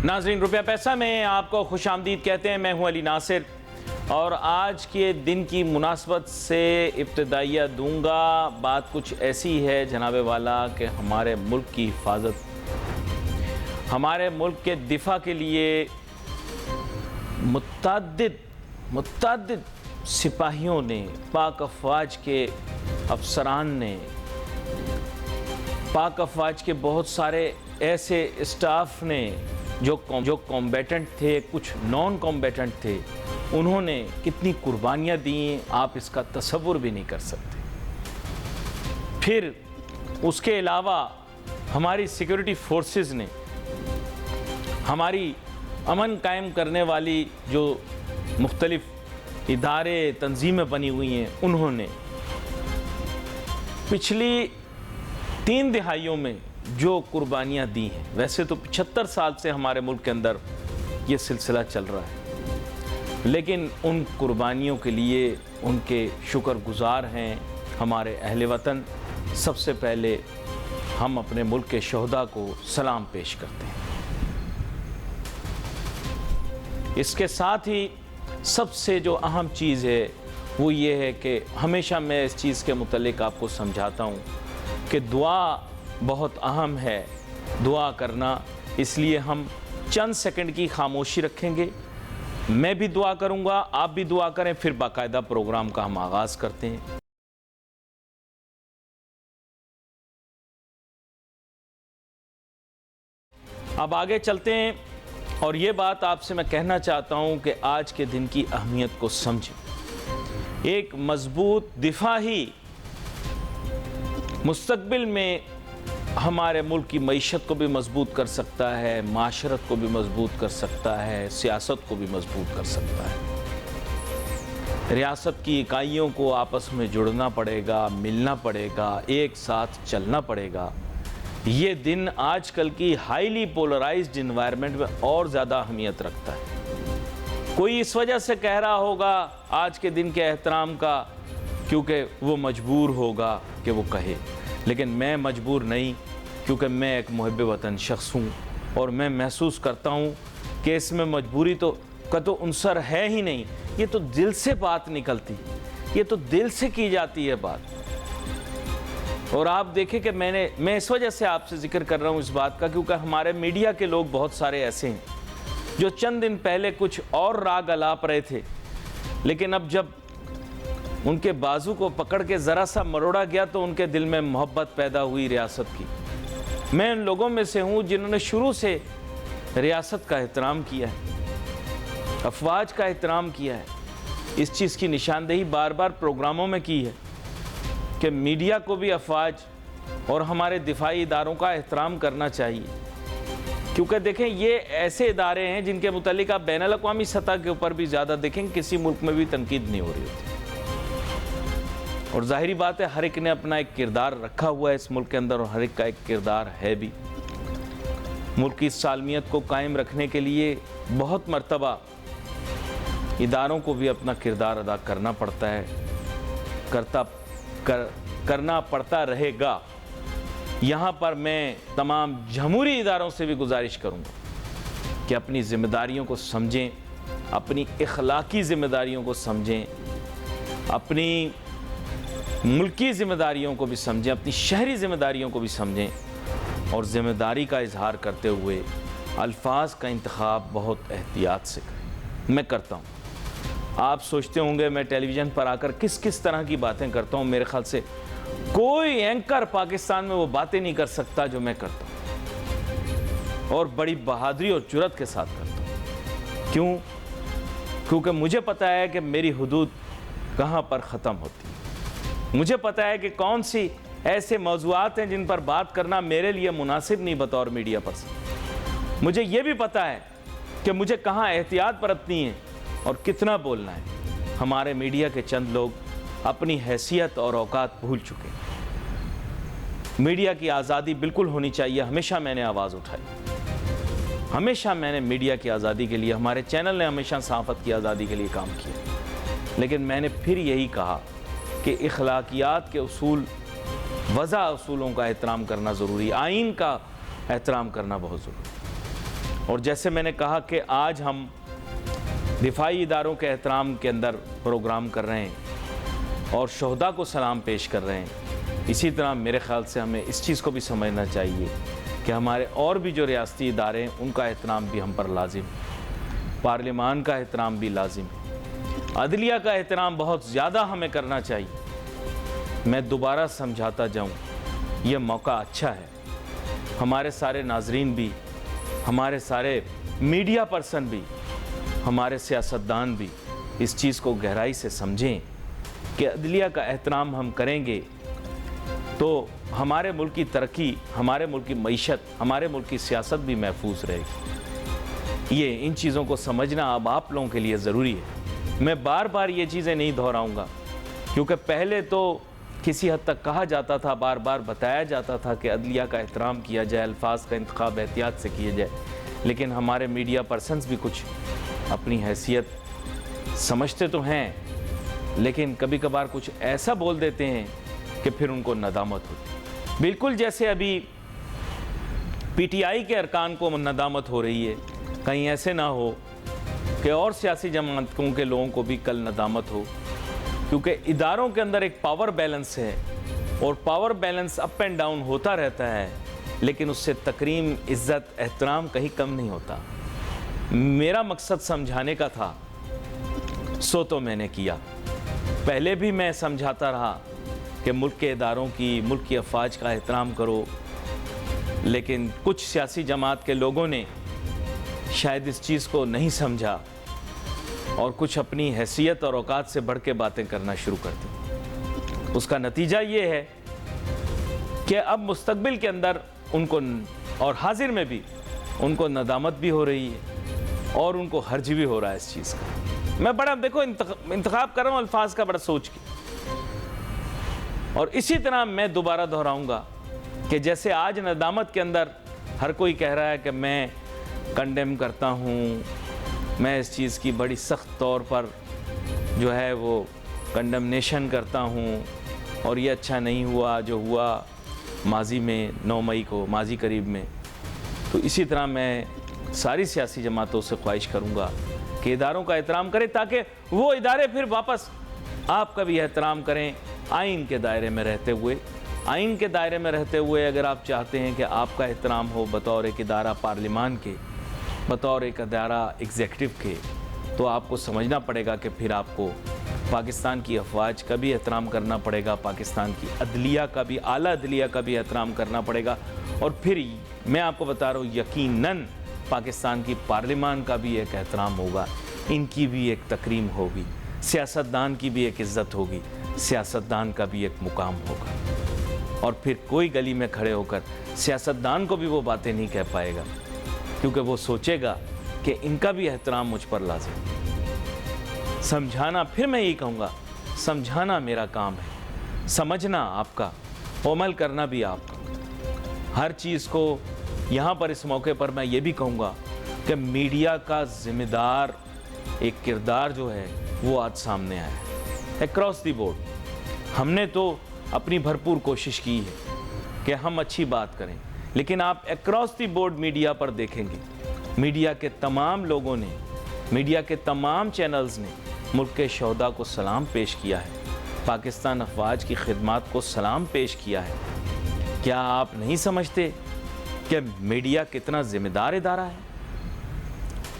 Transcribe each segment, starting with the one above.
नाज़रीन, रुपया पैसा में आपको खुशामदीद कहते हैं। मैं हूं अली नासिर और आज के दिन की मुनासबत से इब्तिदाइया दूंगा। बात कुछ ऐसी है जनाबे वाला कि हमारे मुल्क की हिफाजत, हमारे मुल्क के दिफा के लिए मुतअद्दिद सिपाहियों ने, पाक अफवाज के अफसरान ने, पाक अफवाज के बहुत सारे ऐसे स्टाफ ने जो कॉम्बेटेंट थे, कुछ नॉन कॉम्बेटेंट थे, उन्होंने कितनी कुर्बानियाँ दी, आप इसका तसव्वुर भी नहीं कर सकते। फिर उसके अलावा हमारी सिक्योरिटी फोर्सेस ने, हमारी अमन कायम करने वाली जो मुख्तलिफ इदारे तंजीमें बनी हुई हैं, उन्होंने पिछली 3 दिहाइयों में जो कुर्बानियाँ दी हैं, वैसे तो 75 साल से हमारे मुल्क के अंदर ये सिलसिला चल रहा है, लेकिन उन कुर्बानियों के लिए उनके शुक्रगुजार हैं हमारे अहले वतन। सबसे पहले हम अपने मुल्क के शहदा को सलाम पेश करते हैं। इसके साथ ही सबसे जो अहम चीज़ है वो ये है कि हमेशा मैं इस चीज़ के मुतल्लिक आपको समझाता हूँ कि दुआ बहुत अहम है, दुआ करना। इसलिए हम चंद सेकंड की खामोशी रखेंगे, मैं भी दुआ करूँगा, आप भी दुआ करें, फिर बाकायदा प्रोग्राम का हम आगाज़ करते हैं। अब आगे चलते हैं और ये बात आपसे मैं कहना चाहता हूँ कि आज के दिन की अहमियत को समझें। एक मजबूत दिफा ही मुस्तकबिल में हमारे मुल्क की मईशत को भी मजबूत कर सकता है, माशरत को भी मजबूत कर सकता है, सियासत को भी मजबूत कर सकता है। रियासत की इकाइयों को आपस में जुड़ना पड़ेगा, मिलना पड़ेगा, एक साथ चलना पड़ेगा। ये दिन आजकल की हाईली पोलराइज्ड इन्वायरमेंट में और ज़्यादा अहमियत रखता है। कोई इस वजह से कह रहा होगा आज के दिन के एहतराम का क्योंकि वो मजबूर होगा कि वो कहे, लेकिन मैं मजबूर नहीं, क्योंकि मैं एक मुहिब वतन शख्स हूँ और मैं महसूस करता हूँ कि इसमें मजबूरी का तो उनसर है ही नहीं। ये तो दिल से बात निकलती, ये तो दिल से की जाती है बात। और आप देखें कि मैं इस वजह से आपसे जिक्र कर रहा हूँ इस बात का, क्योंकि हमारे मीडिया के लोग बहुत सारे ऐसे हैं जो चंद दिन पहले कुछ और राग अलाप रहे थे, लेकिन अब जब उनके बाजू को पकड़ के ज़रा सा मरोड़ा गया तो उनके दिल में मोहब्बत पैदा हुई रियासत की। मैं उन लोगों में से हूँ जिन्होंने शुरू से रियासत का एहतराम किया है, अफवाज का एहतराम किया है। इस चीज़ की निशानदेही बार बार प्रोग्रामों में की है कि मीडिया को भी अफवाज और हमारे दिफाई इदारों का एहतराम करना चाहिए, क्योंकि देखें ये ऐसे इदारे हैं जिनके मुतालिक आप बैनुल अक़वामी सतह के ऊपर भी ज़्यादा देखें किसी मुल्क में भी तनकीद नहीं हो रही होती। और ज़ाहिरी बात है हर एक ने अपना एक किरदार रखा हुआ है इस मुल्क के अंदर, और हर एक का एक किरदार है भी। मुल्क की सालमियत को कायम रखने के लिए बहुत मर्तबा इदारों को भी अपना किरदार अदा करना पड़ता है, करना पड़ता रहेगा। यहाँ पर मैं तमाम जमहूरी इदारों से भी गुजारिश करूँगा कि अपनी ज़िम्मेदारियों को समझें, अपनी इखलाकी ज़िम्मेदारियों को समझें, अपनी मुल्की ज़िम्मेदारियों को भी समझें, अपनी शहरी ज़िम्मेदारियों को भी समझें और ज़िम्मेदारी का इजहार करते हुए अल्फाज का इंतखाब बहुत एहतियात से करें। मैं करता हूँ। आप सोचते होंगे मैं टेलीविज़न पर आकर किस किस तरह की बातें करता हूँ। मेरे ख्याल से कोई एंकर पाकिस्तान में वो बातें नहीं कर सकता जो मैं करता हूँ, और बड़ी बहादुरी और जुर्रत के साथ करता हूँ। क्यों? क्योंकि मुझे पता है कि मेरी हुदूद कहाँ पर ख़त्म होती है। मुझे पता है कि कौन सी ऐसे मौज़ूआत हैं जिन पर बात करना मेरे लिए मुनासिब नहीं बतौर मीडिया पर्सन। मुझे ये भी पता है कि मुझे कहाँ एहतियात बरतनी है और कितना बोलना है। हमारे मीडिया के चंद लोग अपनी हैसियत और औकात भूल चुके हैं। मीडिया की आज़ादी बिल्कुल होनी चाहिए, हमेशा मैंने आवाज़ उठाई, हमेशा मैंने मीडिया की आज़ादी के लिए, हमारे चैनल ने हमेशा सहाफ़त की आज़ादी के लिए काम किया। लेकिन मैंने फिर यही कहा कि इखलाकियात के उसूल, वज़ा उसूलों का एहतराम करना ज़रूरी, आइन का एहतराम करना बहुत ज़रूरी। और जैसे मैंने कहा कि आज हम दिफाई इदारों के एहतराम के अंदर प्रोग्राम कर रहे हैं और शहदा को सलाम पेश कर रहे हैं, इसी तरह मेरे ख़्याल से हमें इस चीज़ को भी समझना चाहिए कि हमारे और भी जो रियासती इदारे हैं उनका एहतराम भी हम पर लाजिम है, पार्लियामान का एहतराम भी लाजिम है, अदलिया का एहतराम बहुत ज़्यादा हमें करना चाहिए। मैं दोबारा समझाता जाऊँ, यह मौका अच्छा है, हमारे सारे नाजरीन भी, हमारे सारे मीडिया पर्सन भी, हमारे सियासतदान भी इस चीज़ को गहराई से समझें कि अदलिया का एहतराम हम करेंगे तो हमारे मुल्क की तरक्की, हमारे मुल्क की मईशत, हमारे मुल्क की सियासत भी महफूज रहेगी। ये इन चीज़ों को समझना अब आप लोगों के लिए ज़रूरी है। मैं बार बार ये चीज़ें नहीं दोहराऊँगा, क्योंकि पहले तो किसी हद तक कहा जाता था, बार बार बताया जाता था कि अदलिया का एहतराम किया जाए, अल्फाज का इंतखाब एहतियात से किया जाए, लेकिन हमारे मीडिया पर्सन्स भी कुछ अपनी हैसियत समझते तो हैं, लेकिन कभी कभार कुछ ऐसा बोल देते हैं कि फिर उनको नदामत होती। बिल्कुल जैसे अभी पीटीआई के अरकान को नदामत हो रही है, कहीं ऐसे ना हो कि और सियासी जमातों के लोगों को भी कल नदामत हो, क्योंकि इदारों के अंदर एक पावर बैलेंस है और power balance up and down होता रहता है, लेकिन उससे तकरीम, इज़्ज़त, एहतराम कहीं कम नहीं होता। मेरा मकसद समझाने का था, सो तो मैंने किया। पहले भी मैं समझाता रहा कि मुल्क के इदारों की, मुल्क की अफवाज का एहतराम करो, लेकिन कुछ सियासी जमात के लोगों ने शायद इस चीज़ को नहीं समझा और कुछ अपनी हैसियत और औकात से बढ़ के बातें करना शुरू कर दी। उसका नतीजा ये है कि अब मुस्तकबिल के अंदर उनको और हाजिर में भी उनको नदामत भी हो रही है और उनको हर्ज भी हो रहा है इस चीज़ का। मैं बड़ा देखो इंतखाब कर रहा हूँ अल्फाज का बड़ा सोच के, और इसी तरह मैं दोबारा दोहराऊंगा कि जैसे आज नदामत के अंदर हर कोई कह रहा है कि मैं कंडेम करता हूँ, मैं इस चीज़ की बड़ी सख्त तौर पर जो है वो कंडमनेशन करता हूँ और ये अच्छा नहीं हुआ जो हुआ माजी में 9 मई को, माजी करीब में। तो इसी तरह मैं सारी सियासी जमातों से ख्वाहिश करूँगा कि इदारों का एहतराम करें, ताकि वो इदारे फिर वापस आपका भी एहतराम करें, आइन के दायरे में रहते हुए। आइन के दायरे में रहते हुए अगर आप चाहते हैं कि आपका एहतराम हो बतौर एक इदारा पार्लियामान के, बतौर एक इदारा एग्जेक्टिव के, तो आपको समझना पड़ेगा कि फिर आपको पाकिस्तान की अफवाज का भी एहतराम करना पड़ेगा, पाकिस्तान की अदलिया का भी, आला अदलिया का भी एहतराम करना पड़ेगा, और फिर मैं आपको बता रहा हूँ यकीनन पाकिस्तान की पार्लियामान का भी एक एहतराम होगा, इनकी भी एक तकरीम होगी, सियासतदान की भी एक इज़्ज़त होगी, सियासतदान का भी एक मुकाम होगा। और फिर कोई गली में खड़े होकर सियासतदान को भी वो बातें नहीं कह पाएगा, क्योंकि वो सोचेगा कि इनका भी एहतराम मुझ पर लाज़िम। समझाना, फिर मैं यही कहूँगा, समझाना मेरा काम है, समझना आपका, अमल करना भी आपका। हर चीज़ को यहाँ पर इस मौके पर मैं ये भी कहूँगा कि मीडिया का ज़िम्मेदार एक किरदार जो है वो आज सामने आया है अक्रॉस दी बोर्ड। हमने तो अपनी भरपूर कोशिश की है कि हम अच्छी बात करें, लेकिन आप अक्रॉस दी बोर्ड मीडिया पर देखेंगे, मीडिया के तमाम लोगों ने, मीडिया के तमाम चैनल्स ने मुल्क के शहदा को सलाम पेश किया है, पाकिस्तान अफवाज की खिदमत को सलाम पेश किया है। क्या आप नहीं समझते कि मीडिया कितना ज़िम्मेदार इदारा है?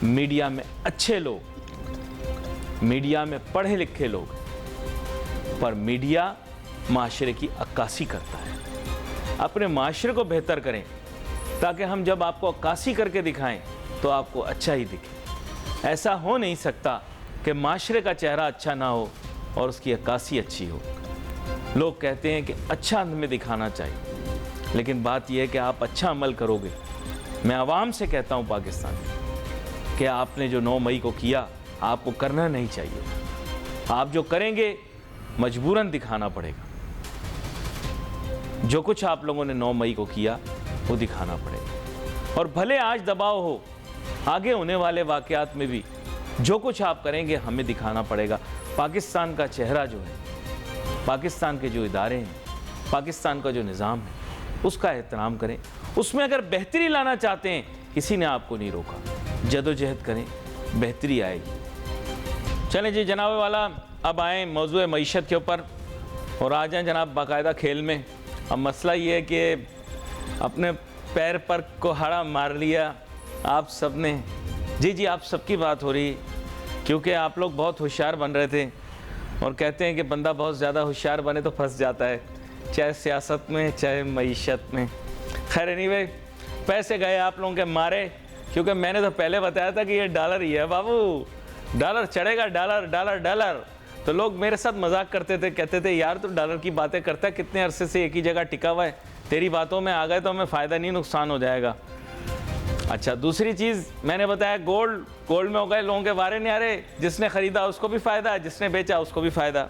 मीडिया में अच्छे लोग, मीडिया में पढ़े लिखे लोग, पर मीडिया माशरे की अक्कासी करता है। अपने माशरे को बेहतर करें ताकि हम जब आपको अक्कासी करके दिखाएं तो आपको अच्छा ही दिखे। ऐसा हो नहीं सकता कि माशरे का चेहरा अच्छा ना हो और उसकी अक्कासी अच्छी हो। लोग कहते हैं कि अच्छा हमें दिखाना चाहिए, लेकिन बात यह है कि आप अच्छा अमल करोगे। मैं आवाम से कहता हूँ पाकिस्तान कि आपने जो 9 मई को किया आपको करना नहीं चाहिए। आप जो करेंगे मजबूरन दिखाना पड़ेगा। जो कुछ आप लोगों ने 9 मई को किया वो दिखाना पड़ेगा, और भले आज दबाव हो, आगे होने वाले वाक़यात में भी जो कुछ आप करेंगे हमें दिखाना पड़ेगा। पाकिस्तान का चेहरा जो है, पाकिस्तान के जो इदारे हैं, पाकिस्तान का जो निज़ाम है, उसका एहतराम करें। उसमें अगर बेहतरी लाना चाहते हैं किसी ने आपको नहीं रोका। जदोजहद करें, बेहतरी आएगी। चलें जी जनाब वाला, अब आएँ मौजूद मईशत के ऊपर और आ जाएँ जनाब बाकायदा खेल में। अब मसला ये है कि अपने पैर पर कुल्हाड़ा मार लिया आप सब ने। जी आप सबकी बात हो रही, क्योंकि आप लोग बहुत होशियार बन रहे थे और कहते हैं कि बंदा बहुत ज़्यादा होशियार बने तो फंस जाता है, चाहे सियासत में चाहे मईशत में। खैर एनीवे, पैसे गए आप लोगों के मारे, क्योंकि मैंने तो पहले बताया था कि ये डॉलर ही है बाबू, डॉलर चढ़ेगा, डॉलर डॉलर डॉलर। तो लोग मेरे साथ मजाक करते थे, कहते थे यार तू डॉलर की बातें करता है, कितने अरसे से एक ही जगह टिका हुआ है, तेरी बातों में आ गए तो हमें फ़ायदा नहीं नुकसान हो जाएगा। अच्छा, दूसरी चीज़ मैंने बताया गोल्ड में हो गए लोगों के वारे नहीं आ रहे, जिसने ख़रीदा उसको भी फ़ायदा, जिसने बेचा उसको भी फ़ायदा।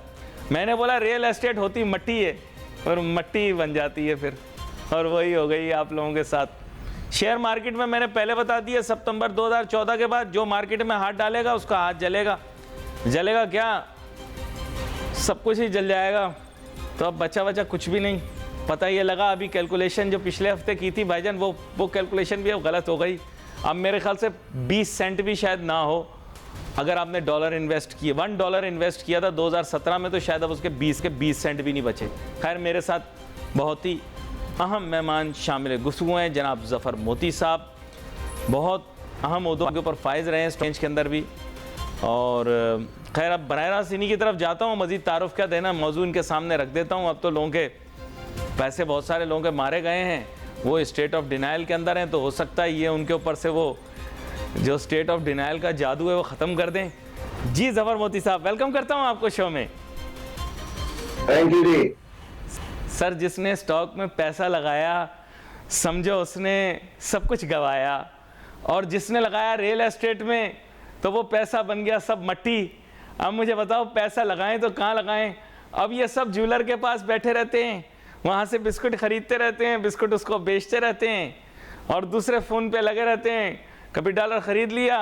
मैंने बोला रियल एस्टेट होती मट्टी है और मट्टी बन जाती है फिर, और वही हो गई आप लोगों के साथ। शेयर मार्केट में मैंने पहले बता दिया, सितंबर 2014 के बाद जो मार्केट में हाथ डालेगा उसका हाथ जलेगा। जलेगा क्या, सब कुछ ही जल जाएगा। तो अब बचा कुछ भी नहीं। पता ये लगा अभी कैलकुलेशन जो पिछले हफ्ते की थी भाईजान, वो कैलकुलेशन भी अब गलत हो गई। अब मेरे ख्याल से 20 सेंट भी शायद ना हो अगर आपने डॉलर इन्वेस्ट किए। $1 इन्वेस्ट किया था 2017 में, तो शायद अब उसके 20 सेंट भी नहीं बचे। खैर मेरे साथ बहुत ही अहम मेहमान शामिल गुफ्तगू हैं जनाब ज़फ़र मोती साहब, बहुत अहम उहदों के ऊपर फाइज रहे हैं स्टेज के अंदर भी। और खैर अब बराह रास्त इन्हीं की तरफ जाता हूँ, मज़ीद तारुफ क्या देना, मौजूद इनके सामने रख देता हूँ। अब तो लोगों के पैसे बहुत सारे लोगों के मारे गए हैं, वो स्टेट ऑफ डिनाइल के अंदर हैं, तो हो सकता है ये उनके ऊपर से वो जो स्टेट ऑफ डिनाइल का जादू है वो ख़त्म कर दें। जी ज़फ़र मोती साहब, वेलकम करता हूँ आपको शो में। थैंक यू जी। सर, जिसने स्टॉक में पैसा लगाया समझो उसने सब कुछ गंवाया, और जिसने लगाया रियल एस्टेट में तो वो पैसा बन गया सब मट्टी। अब मुझे बताओ पैसा लगाएं तो कहाँ लगाएं? अब ये सब ज्वेलर के पास बैठे रहते हैं, वहाँ से बिस्कुट ख़रीदते रहते हैं, बिस्कुट उसको बेचते रहते हैं, और दूसरे फ़ोन पे लगे रहते हैं। कभी डॉलर ख़रीद लिया,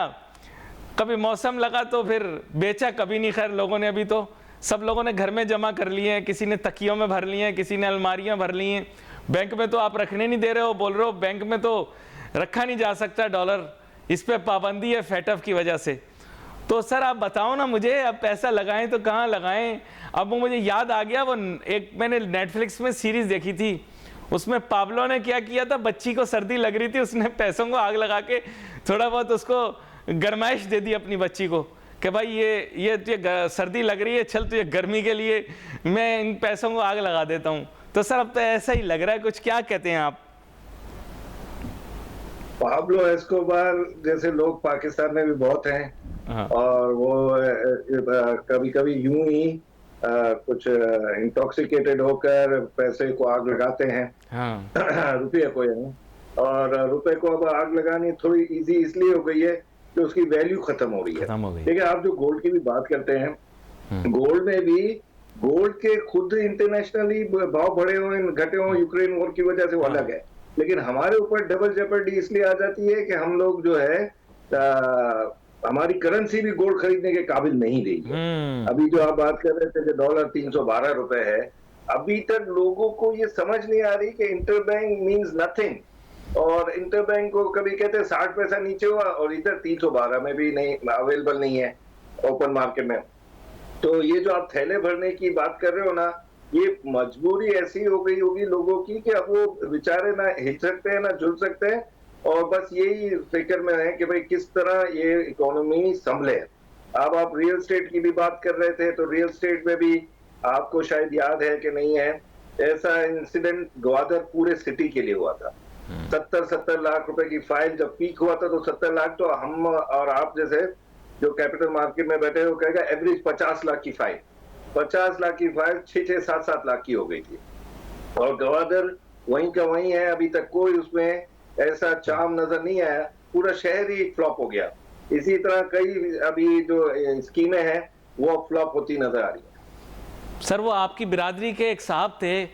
कभी मौसम लगा तो फिर बेचा, कभी नहीं। खैर लोगों ने अभी तो सब लोगों ने घर में जमा कर लिए हैं, किसी ने तकियों में भर लिए हैं, किसी ने अलमारियाँ भर ली हैं। बैंक में तो आप रखने नहीं दे रहे हो, बोल रहे हो बैंक में तो रखा नहीं जा सकता डॉलर, इस पर पाबंदी है फेटफ की वजह से। तो सर आप बताओ ना मुझे, अब पैसा लगाएं तो कहाँ लगाएं? अब वो मुझे याद आ गया, वो एक मैंने नेटफ्लिक्स में सीरीज़ देखी थी, उसमें पाब्लो ने क्या किया था, बच्ची को सर्दी लग रही थी, उसने पैसों को आग लगा के थोड़ा बहुत उसको गरमाइश दे दी अपनी बच्ची को कि भाई ये सर्दी लग रही है, चल तुझे गर्मी के लिए मैं इन पैसों को आग लगा देता हूँ। तो सर अब तो ऐसा ही लग रहा है कुछ, क्या कहते हैं आप? पाब्लो एस्कोबार जैसे लोग पाकिस्तान में भी बहुत हैं। हाँ। और वो कभी कभी यूं ही कुछ इंटॉक्सिकेटेड होकर पैसे को आग लगाते हैं। हाँ। रुपये को यानी, और रुपए को अब आग लगानी थोड़ी इजी इसलिए हो गई है कि उसकी वैल्यू खत्म हो रही है। देखिए आप जो गोल्ड की भी बात करते हैं, गोल्ड में भी गोल्ड के खुद इंटरनेशनली भाव बढ़े हुए घटे हुए यूक्रेन वॉर की वजह से वो अलग है, लेकिन हमारे ऊपर डबल जेपर्डी इसलिए आ जाती है कि हम लोग जो है हमारी करेंसी भी गोल्ड खरीदने के काबिल नहीं रही है। अभी जो आप बात कर रहे थे कि डॉलर 312 रुपए है, अभी तक लोगों को ये समझ नहीं आ रही कि इंटरबैंक मींस नथिंग, और इंटरबैंक को कभी कहते हैं 60 पैसा नीचे हुआ और इधर 312 में भी नहीं अवेलेबल नहीं है ओपन मार्केट में। तो ये जो आप थैले भरने की बात कर रहे हो ना, ये मजबूरी ऐसी हो गई होगी लोगों की कि अब वो बेचारे ना हिल सकते हैं ना झुल सकते हैं, और बस यही फिक्र में है कि भाई किस तरह ये इकोनॉमी संभले। अब आप रियल एस्टेट की भी बात कर रहे थे, तो रियल एस्टेट में भी आपको शायद याद है कि नहीं है, ऐसा इंसिडेंट ग्वादर पूरे सिटी के लिए हुआ था। 70 लाख रुपए की फाइल जब पीक हुआ था, तो 70 लाख तो हम और आप जैसे जो कैपिटल मार्केट में बैठे हो कहेगा एवरेज 50 लाख की फाइल, 50 लाख की फाइल 6-7 लाख की हो गई थी, और ग्वादर वहीं का वहीं है। अभी तक कोई उसमें ऐसा चार्म नजर नहीं आया, पूरा शहर ही फ्लॉप हो गया। इसी तरह कई अभी जो स्कीमें हैं वो फ्लॉप होती नजर आ रही है। सर वो आपकी बिरादरी के एक साहब थे,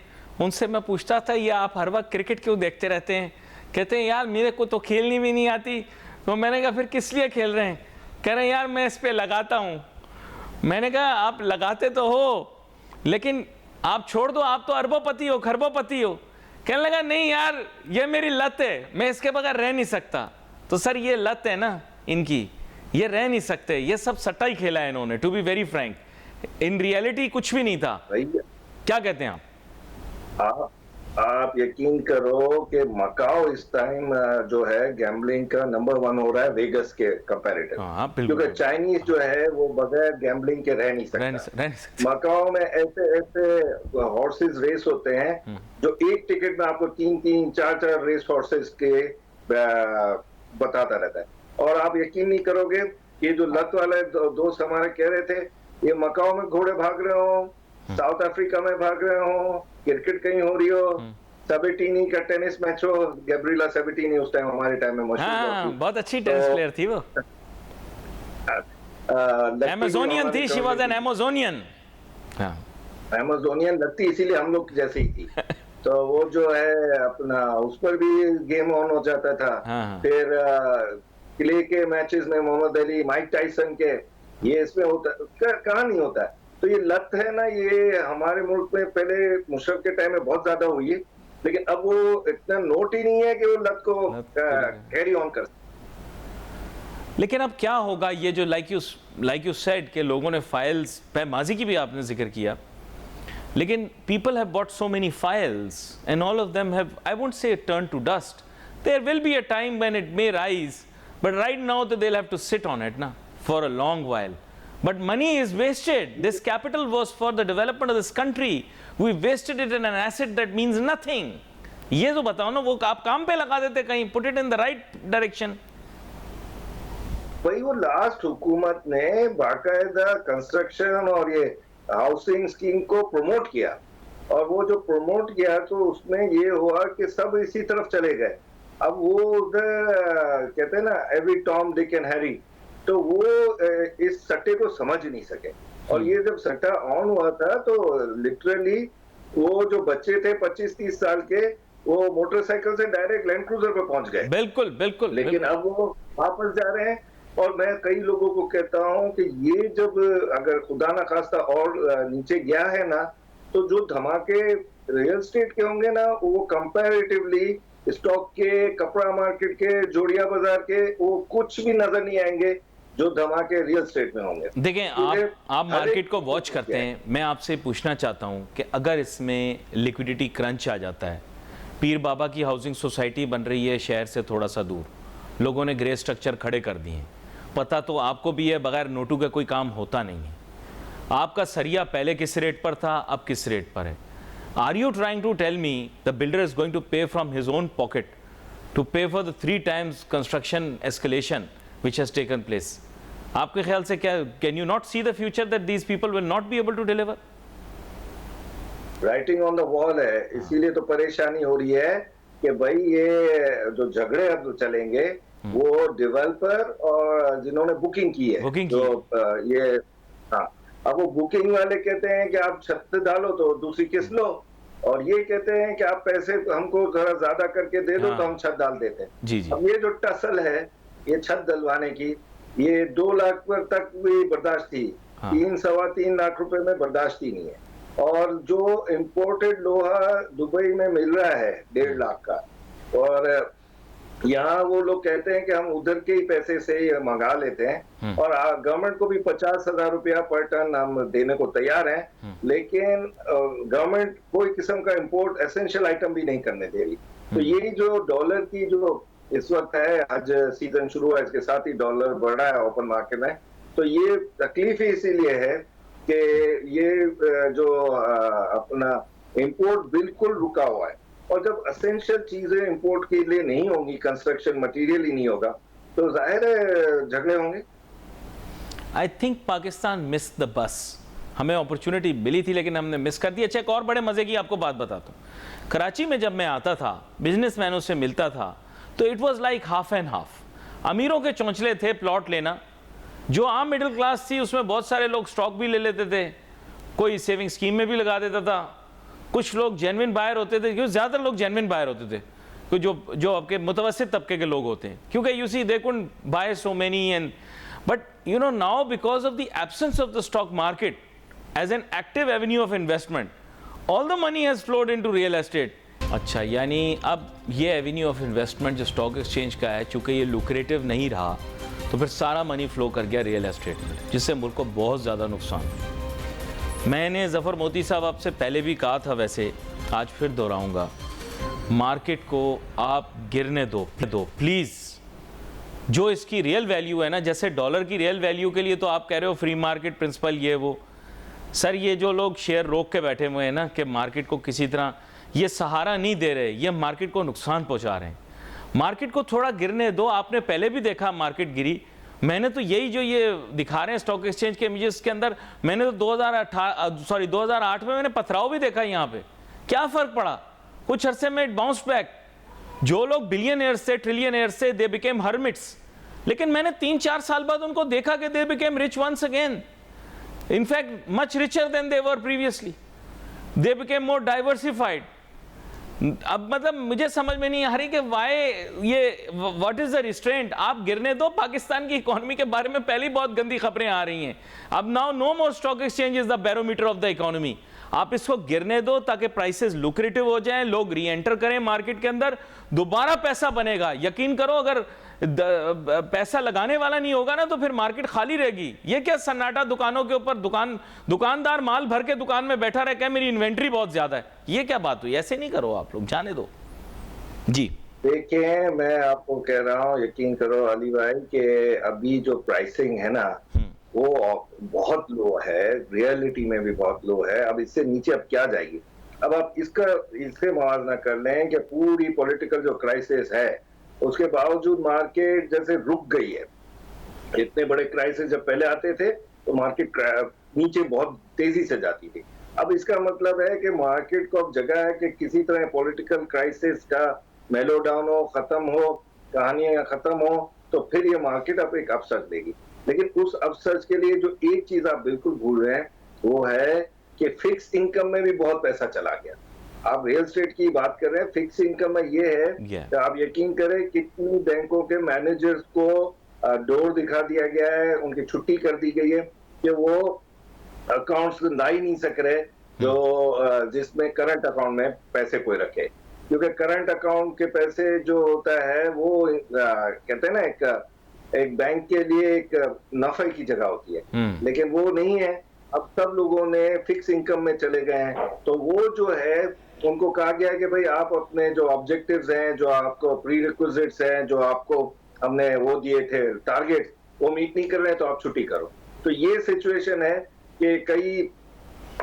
उनसे मैं पूछता था ये आप हर वक्त क्रिकेट क्यों देखते रहते हैं? कहते हैं यार मेरे को तो खेलनी भी नहीं आती। तो मैंने कहा फिर किस लिए खेल रहे हैं? कह रहे हैं यार मैं इस पे लगाता हूँ। मैंने कहा आप लगाते तो हो, लेकिन आप छोड़ दो, आप तो अरबोपति हो, खरबोपति हो। कहने लगा नहीं यार ये मेरी लत है, मैं इसके बगैर रह नहीं सकता। तो सर ये लत है ना इनकी, ये रह नहीं सकते, ये सब सट्टा ही खेला है इन्होंने, to be very frank, in reality कुछ भी नहीं था। क्या कहते हैं आप यकीन करो कि मकाओ इस टाइम जो है गैम्बलिंग का नंबर 1 हो रहा है वेगस के कंपैरेटिव, क्योंकि चाइनीज जो है वो बगैर गैम्बलिंग के रह नहीं सकता। मकाओ में ऐसे ऐसे हॉर्सेस रेस होते हैं जो एक टिकट में आपको 3-3, 4-4 रेस हॉर्सेस के बताता रहता है। और आप यकीन नहीं करोगे, ये जो लत वाले दोस्त हमारे कह रहे थे, ये मकाओ में घोड़े भाग रहे हो, साउथ अफ्रीका में भाग रहे हो, क्रिकेट कहीं हो रही हो, सेबेटिनी का टेनिस मैच हो, गैब्रिएला सेबेटिनी उस टाइम हमारे टाइम में मशहूर बहुत अच्छी टेनिस प्लेयर थी वो, अमेज़ोनियन थी, she was an Amazonian. Amazonian लगती इसीलिए हम लोग जैसे ही थी। तो वो जो है अपना उस पर भी गेम ऑन हो जाता था। फिर क्ले के मैचेस में मोहम्मद अली, माइक टाइसन के, ये इसमें होता कहाँ नहीं होता है। तो ये लत है ना, ये हमारे मुल्क में पहले मुशर्रफ के टाइम में बहुत ज्यादा हुई है, लेकिन अब वो इतना नोट ही नहीं है कि वो लत को कैरी ऑन कर। लेकिन अब क्या होगा, ये जो लाइक यू सेड कि लोगों ने फाइल्स पे, माजी की भी आपने जिक्र किया, लेकिन people have bought so many files and all of them have, I won't say turned to dust. There will be a time when it may rise, but right now they'll have to sit on it na for a long while. But money is wasted. This capital was for the development of this country. We wasted it in an asset that means nothing. ये जो बताओ ना, वो आप काम पे लगा देते कहीं, put it in the right direction. भाई वो लास्ट हुकूमत ने बाकायदा कंस्ट्रक्शन और ये हाउसिंग स्कीम को प्रमोट किया, और वो जो प्रमोट किया तो उसमें ये हुआ कि सब इसी तरफ चले गए। अब वो उधर कहते हैं ना every Tom Dick and Harry, तो वो इस सट्टे को समझ नहीं सके। और ये जब सट्टा ऑन हुआ था तो लिटरली वो जो बच्चे थे 25-30 साल के, वो मोटरसाइकिल से डायरेक्ट लैंड क्रूजर पे पहुंच गए। बिल्कुल बिल्कुल। लेकिन अब वो वापस जा रहे हैं। और मैं कई लोगों को कहता हूं कि ये जब अगर खुदा ना खास्ता और नीचे गया है ना, तो जो धमाके रियल एस्टेट के होंगे ना, वो कंपैरेटिवली स्टॉक के, कपड़ा मार्केट के, जोड़िया बाजार के, वो कुछ भी नजर नहीं आएंगे जो धमाके रियल एस्टेट में होंगे। देखें, आप मार्केट को वॉच करते हैं, मैं आपसे पूछना चाहता हूं कि अगर इसमें लिक्विडिटी क्रंच आ जाता है, पीर बाबा की हाउसिंग सोसाइटी बन रही है शहर से थोड़ा सा दूर, लोगों ने ग्रे स्ट्रक्चर खड़े कर दिए, पता तो आपको भी है बगैर नोटू का कोई काम होता नहीं है, आपका सरिया पहले किस रेट पर था, अब किस रेट पर है। Are you trying to tell me the builder is going to pay from his own pocket to pay for the 3 times construction escalation which has taken place? आपके ख्याल से क्या, can you not see the future that these people will not be able to deliver? Writing on the wall है, इसीलिए तो परेशानी हो रही है कि भाई ये जो झगड़े अब चलेंगे वो डेवलपर और जिन्होंने बुकिंग की है, जो ये हाँ, अब वो बुकिंग वाले कहते हैं कि आप छत डालो तो दूसरी किस्त लो, और ये कहते हैं कि आप पैसे हमको थोड़ा ज्यादा करके दे दो तो हम छत डाल देते हैं। अब ये जो टसल है ये छत डलवाने की, ये 2 लाख पर तक भी बर्दाश्त थी, 3-3.25 लाख रुपए में बर्दाश्त ही नहीं है। और जो इम्पोर्टेड लोहा दुबई में मिल रहा है 1.5 लाख का, और यहाँ वो लोग कहते हैं कि हम उधर के ही पैसे से ही मंगा लेते हैं, और गवर्नमेंट को भी 50,000 रुपया पर टन हम देने को तैयार हैं, लेकिन गवर्नमेंट कोई किस्म का इंपोर्ट एसेंशियल आइटम भी नहीं करने दे रही। तो यही जो डॉलर की जो इस वक्त है, आज सीजन शुरू है, इसके साथ ही डॉलर बढ़ा है ओपन मार्केट में, तो ये तकलीफ ही इसीलिए है कि ये जो अपना इंपोर्ट बिल्कुल रुका हुआ है, और जब एसेंशियल चीजें इंपोर्ट के लिए नहीं होंगी, कंस्ट्रक्शन मटेरियल ही नहीं होगा, तो जाहिर है झगड़े होंगे। I think Pakistan miss the bus, हमें अपॉर्चुनिटी मिली थी लेकिन हमने मिस कर दी। अच्छा, एक और बड़े मजे की आपको बात बताता हूँ, कराची में जब मैं आता था, बिजनेसमैनों से मिलता था, तो it was like half and half. अमीरों के चौंचले थे प्लॉट लेना, जो आम मिडिल क्लास थी उसमें बहुत सारे लोग स्टॉक भी ले लेते थे, कोई सेविंग स्कीम में भी लगा देता था, कुछ लोग जेन्युइन बायर होते थे, क्योंकि ज़्यादातर लोग जेन्युइन बायर होते थे, क्योंकि जो आपके मुतवस्सित तबके के लोग होते हैं, क्योंकि you see they couldn't buy so many and but you know now because of the absence of the stock market as an active avenue of investment, all the money has flowed into real estate, अच्छा, यानी अब ये Avenue of investment जो stock exchange का है, चूंकि ये lucrative नहीं रहा, तो फिर सारा मनी फ्लो कर गया रियल एस्टेट में, जिससे मुल्क को बहुत ज़्यादा नुकसान हुआ। मैंने ज़फ़र मोती साहब आपसे पहले भी कहा था, वैसे आज फिर दोहराऊंगा, मार्केट को आप गिरने दो प्लीज़। जो इसकी रियल वैल्यू है ना, जैसे डॉलर की रियल वैल्यू के लिए तो आप कह रहे हो फ्री मार्केट प्रिंसिपल ये वो, सर ये जो लोग शेयर रोक के बैठे हुए हैं ना कि मार्केट को किसी तरह ये सहारा नहीं दे रहे, ये मार्केट को नुकसान पहुंचा रहे हैं। मार्केट को थोड़ा गिरने दो। आपने पहले भी देखा मार्केट गिरी। मैंने तो यही जो ये दिखा रहे हैं स्टॉक एक्सचेंज के इमेजेस के अंदर, मैंने तो 2008 में मैंने पथराव भी देखा। यहाँ पे क्या फ़र्क पड़ा? कुछ अरसे में बाउंस बैक। जो लोग बिलियनियर्स थे, ट्रिलियनियर्स थे, दे बिकेम हर्मिट्स। लेकिन मैंने 3-4 साल बाद उनको देखा कि they became rich once again, in fact much richer than they were previously, they became more diversified. अब मतलब मुझे समझ में नहीं आ रही कि वाई ये व्हाट इज द रिस्ट्रेंट। आप गिरने दो। पाकिस्तान की इकोनॉमी के बारे में पहले ही बहुत गंदी खबरें आ रही हैं। अब now no more stock exchange is the barometer of the economy. आप इसको गिरने दो ताकि प्राइसेस लुक्रेटिव हो जाएं, लोग री एंटर करें मार्केट के अंदर, दोबारा पैसा बनेगा। यकीन करो, अगर पैसा लगाने वाला नहीं होगा ना तो फिर मार्केट खाली रहेगी। ये क्या सन्नाटा दुकानों के ऊपर, दुकानदार माल भर के दुकान में बैठा रह के मेरी इन्वेंट्री बहुत ज्यादा है, ये क्या बात हुई? ऐसे नहीं करो आप लोग, जाने दो जी। देखिए, मैं आपको कह रहा हूँ, यकीन करो अली भाई कि अभी जो प्राइसिंग है ना वो बहुत लो है, रियलिटी में भी बहुत लो है। अब इससे नीचे अब क्या जाएगी? अब आप इससे मुआवजा कर लें कि पूरी पॉलिटिकल जो क्राइसिस है उसके बावजूद मार्केट जैसे रुक गई है। इतने बड़े क्राइसिस जब पहले आते थे तो मार्केट नीचे बहुत तेजी से जाती थी। अब इसका मतलब है कि मार्केट को अब जगह है कि किसी तरह पॉलिटिकल क्राइसिस का मेलो डाउन हो, खत्म हो, कहानियां खत्म हो, तो फिर ये मार्केट अब एक अपसर्ज देगी। लेकिन उस अपसर्ज के लिए जो एक चीज आप बिल्कुल भूल रहे हैं वो है कि फिक्स इनकम में भी बहुत पैसा चला गया। आप रियल एस्टेट की बात कर रहे हैं, फिक्स इनकम में ये है कि आप यकीन करें कितनी बैंकों के मैनेजर्स को डोर दिखा दिया गया है, उनकी छुट्टी कर दी गई है कि वो अकाउंट्स ला ही नहीं सक रहे जो जिसमें करंट अकाउंट में पैसे कोई रखे, क्योंकि करंट अकाउंट के पैसे जो होता है वो कहते हैं ना एक बैंक के लिए एक नफे की जगह होती है, लेकिन वो नहीं है। अब सब लोगों ने फिक्स इनकम में चले गए हैं, तो वो जो है उनको कहा गया कि भाई आप अपने जो ऑब्जेक्टिव्स हैं, जो आपको प्री रिक्विजिट्स हैं, जो आपको हमने वो दिए थे टारगेट, वो मीट नहीं कर रहे हैं तो आप छुट्टी करो। तो ये सिचुएशन है कि कई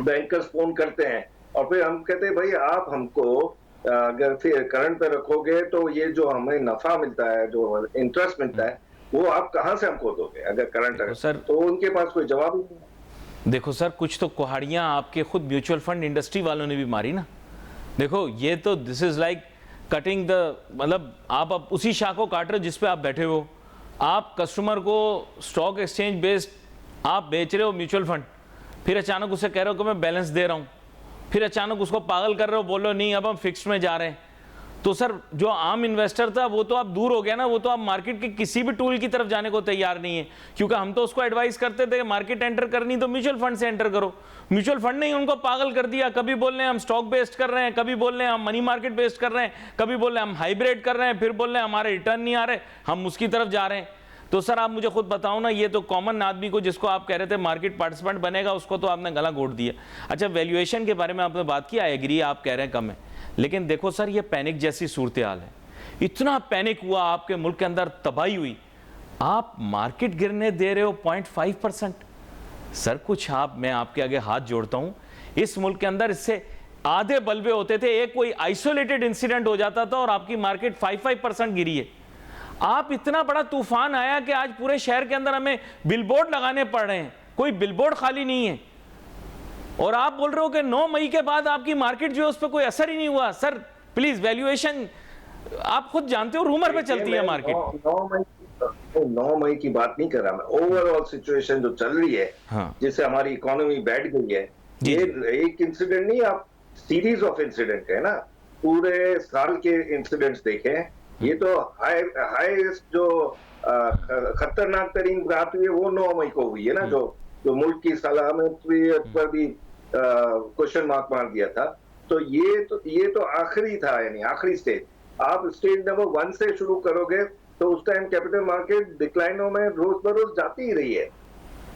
बैंकर्स फोन करते हैं और फिर हम कहते हैं भाई आप हमको अगर फिर करंट पे रखोगे तो ये जो हमें नफा मिलता है, जो इंटरेस्ट मिलता है, वो आप कहां से हमको दोगे अगर करंट सर? तो उनके पास कोई जवाब नहीं। देखो सर, कुछ तो कुहाड़ियां आपके खुद म्यूचुअल फंड इंडस्ट्री वालों ने भी मारी ना। देखो ये तो this is like cutting the, मतलब आप अब उसी शाह को काट रहे हो जिस पे आप बैठे हो। आप कस्टमर को स्टॉक एक्सचेंज बेस्ड आप बेच रहे हो म्यूचुअल फंड, फिर अचानक उसे कह रहे हो कि मैं बैलेंस दे रहा हूँ, फिर अचानक उसको पागल कर रहे हो, बोलो नहीं अब हम फिक्स में जा रहे हैं। तो सर जो आम इन्वेस्टर था वो तो आप दूर हो गया ना, वो तो आप मार्केट के किसी भी टूल की तरफ जाने को तैयार नहीं है, क्योंकि हम तो उसको एडवाइस करते थे मार्केट एंटर करनी तो म्यूचुअल फंड से एंटर करो। म्यूचुअल फंड ने ही उनको पागल कर दिया। कभी बोल रहे हैं हम स्टॉक बेस्ड कर रहे हैं, कभी बोल रहे हैं हम मनी मार्केट बेस्ड कर रहे हैं, कभी बोल रहे हैं हम हाइब्रिड कर रहे हैं, फिर बोल रहे हैं हमारे रिटर्न नहीं आ रहे, हम उसकी तरफ जा रहे हैं। तो सर आप मुझे खुद बताओ ना, ये तो कॉमन आदमी को जिसको आप कह रहे थे मार्केट पार्टिसिपेंट बनेगा, उसको तो आपने गला घोट दिया। अच्छा, वैल्यूएशन के बारे में आपने बात की, आई एग्री, आप कह रहे हैं कम है, लेकिन देखो सर ये पैनिक जैसी सूरत हाल है। इतना पैनिक हुआ आपके मुल्क के अंदर, तबाही हुई, आप मार्केट गिरने दे रहे हो 0.5%। सर कुछ आप, मैं आपके आगे हाथ जोड़ता हूं, इस मुल्क के अंदर इससे आधे बल्बे होते थे, एक कोई आइसोलेटेड इंसिडेंट हो जाता था और आपकी मार्केट 5% गिरी है। आप इतना बड़ा तूफान आया कि आज पूरे शहर के अंदर हमें बिलबोर्ड लगाने पड़ रहे हैं, कोई बिलबोर्ड खाली नहीं है, और आप बोल रहे हो कि 9 मई के बाद आपकी मार्केट जो है उस पर कोई असर ही नहीं हुआ। सर प्लीज, वैल्यूएशन आप खुद जानते हो रूमर पे चलती है मार्केट। 9 मई की बात नहीं कर रहा मैं, ओवरऑल सिचुएशन जो चल रही है, हाँ, जिससे हमारी इकोनॉमी बैठ गई है, ये एक इंसिडेंट नहीं, आप सीरीज ऑफ इंसिडेंट है ना, पूरे साल के इंसिडेंट्स देखें। ये तो हाईएस्ट जो खतरनाक तरीन बात हुई है वो 9 मई को हुई है ना, जो मुल्क की सलामती पर भी क्वेश्चन मार्क मार दिया था। तो ये तो आखिरी था, यानी आखिरी स्टेज। आप स्टेज नंबर 1 से शुरू करोगे तो उस टाइम कैपिटल मार्केट डिक्लाइनों में रोज बरोज जाती ही रही है।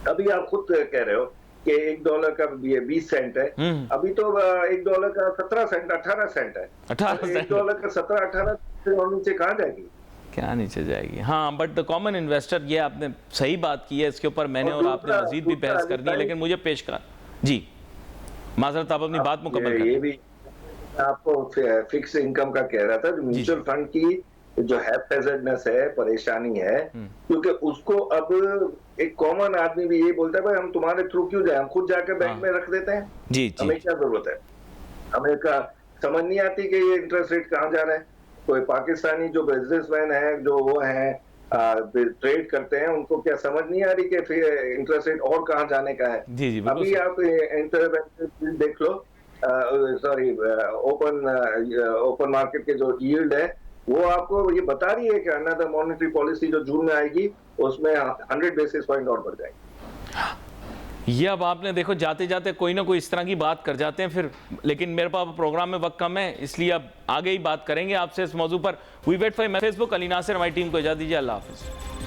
अभी आप खुद कह रहे हो कि $1 का 20 सेंट है, अभी तो $1 का 17 सेंट 18 सेंट है। $1 का 17-18 और नीचे कहाँ जाएगी? क्या नीचे जाएगी? हाँ, बट द कॉमन इन्वेस्टर, ये आपने सही बात की है, इसके ऊपर मैंने और आपने मजीद भी बहस करनी है, लेकिन मुझे पेश कर जी माजरत, आप अपनी बात मुकम्मल करें। ये भी आपको फिक्स इनकम का कह रहा था, जो म्यूचुअल फंड की जो हैज़ार्डनेस है, परेशानी है, क्योंकि उसको अब एक कॉमन आदमी भी ये बोलता है भाई हम तुम्हारे थ्रू क्यों जाए, हम खुद जाकर बैंक में रख देते हैं। हमें क्या जरूरत है? हमें समझ नहीं आती कि ये इंटरेस्ट रेट कहाँ जा रहा है। कोई पाकिस्तानी जो बिजनेसमैन है, जो वो हैं ट्रेड करते हैं, उनको क्या समझ नहीं आ रही कि फिर इंटरेस्ट रेट और कहाँ जाने का है। अभी आप इंटरबैंक देख लो, सॉरी ओपन मार्केट के जो यील्ड है वो आपको ये बता रही है कि अनदर मॉनेटरी पॉलिसी जो जून में आएगी उसमें 100 बेसिस पॉइंट और बढ़ जाएगी। ये अब आपने देखो, जाते जाते कोई ना कोई इस तरह की बात कर जाते हैं फिर, लेकिन मेरे पास प्रोग्राम में वक्त कम है, इसलिए अब आगे ही बात करेंगे आपसे इस मौजू पर। We wait for Facebook. Ali Nasir हमारी टीम को इजाज़त दीजिए। अल्लाह हाफिज़।